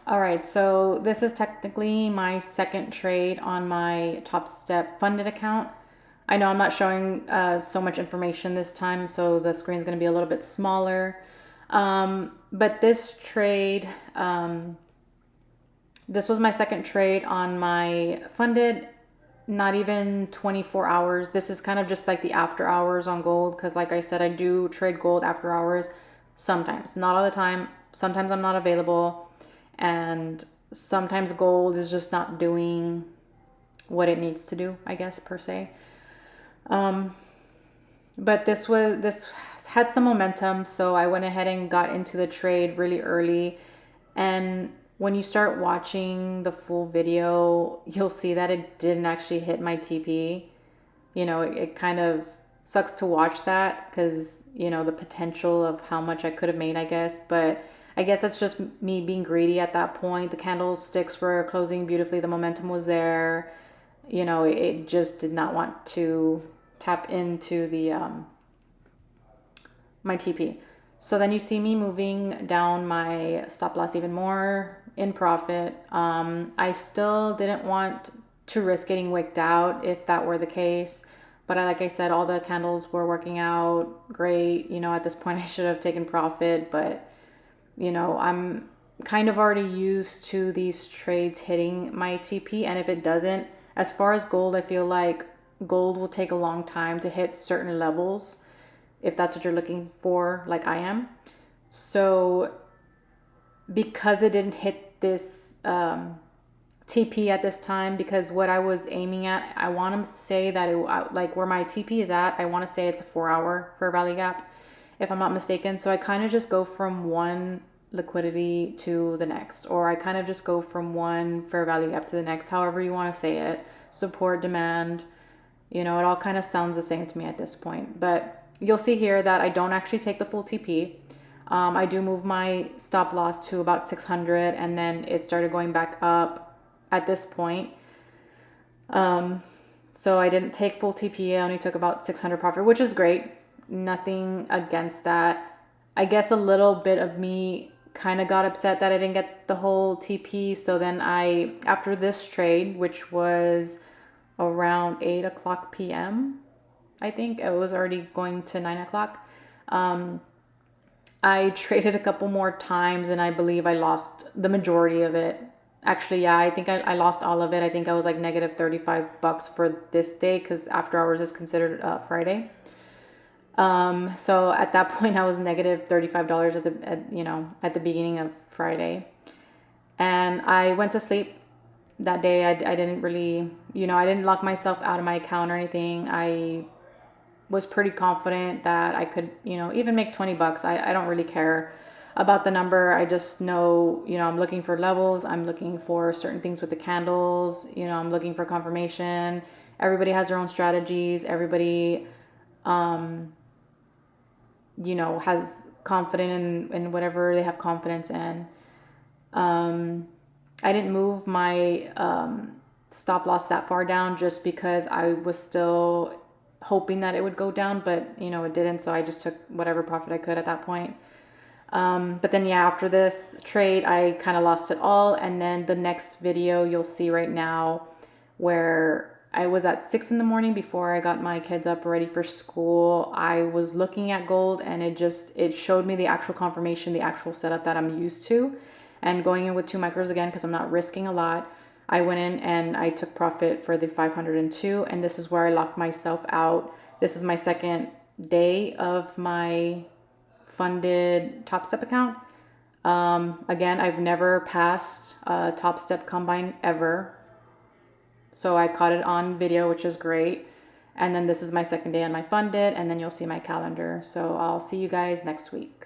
All right, so this is technically my second trade on my Topstep funded account. I know I'm not showing so much information this time, so the screen is going to be a little bit smaller. But this trade, this was my second trade on my funded, not even 24 hours. This is kind of just like the after hours on gold because, like I said, I do trade gold after hours sometimes, not all the time. Sometimes I'm not available, and sometimes gold is just not doing what it needs to do, I guess, per se. But this had some momentum, so I went ahead and got into the trade really early. And when you start watching the full video, you'll see that it didn't actually hit my TP. It kind of sucks to watch that because, the potential of how much I could have made, I guess. But I guess that's just me being greedy at that point. The candlesticks were closing beautifully, the momentum was there. It just did not want to tap into the my TP. So then you see me moving down my stop loss even more in profit. I still didn't want to risk getting wicked out if that were the case. But like I said, all the candles were working out great. At this point, I should have taken profit. But, I'm kind of already used to these trades hitting my TP. And if it doesn't, as far as gold, I feel like gold will take a long time to hit certain levels if that's what you're looking for, like I am. So because it didn't hit this TP at this time, because what I was aiming at, I want to say that like where my TP is at, I want to say it's a 4 hour fair value gap, if I'm not mistaken. So I kind of just go from one liquidity to the next, or I kind of just go from one fair value gap to the next, however you want to say it. Support, demand, it all kind of sounds the same to me at this point. But you'll see here that I don't actually take the full TP. I do move my stop loss to about 600, and then it started going back up at this point. So I didn't take full TP. I only took about 600 profit, which is great. Nothing against that. I guess a little bit of me kind of got upset that I didn't get the whole TP. So then after this trade, which was around 8 o'clock p.m., I think it was already going to 9 o'clock. I traded a couple more times and I believe I lost the majority of it. Actually, yeah, I think I lost all of it. I think I was like negative $35 for this day because after hours is considered Friday. So at that point I was negative $35 at the beginning of Friday. And I went to sleep that day. I didn't really, I didn't lock myself out of my account or anything. I was pretty confident that I could, even make $20. I don't really care about the number. I just know, I'm looking for levels. I'm looking for certain things with the candles. I'm looking for confirmation. Everybody has their own strategies. Everybody, has confidence in whatever they have confidence in. I didn't move my stop loss that far down just because I was still hoping that it would go down, but it didn't. So I just took whatever profit I could at that point. But then yeah, after this trade, I kind of lost it all. And then the next video you'll see right now where I was at 6 in the morning before I got my kids up ready for school. I was looking at gold and it showed me the actual confirmation, the actual setup that I'm used to. And going in with 2 micros again, because I'm not risking a lot, I went in and I took profit for the 502, and this is where I locked myself out. This is my second day of my funded Topstep account. Again, I've never passed a Topstep combine ever. So I caught it on video, which is great. And then this is my second day on my funded, and then you'll see my calendar. So I'll see you guys next week.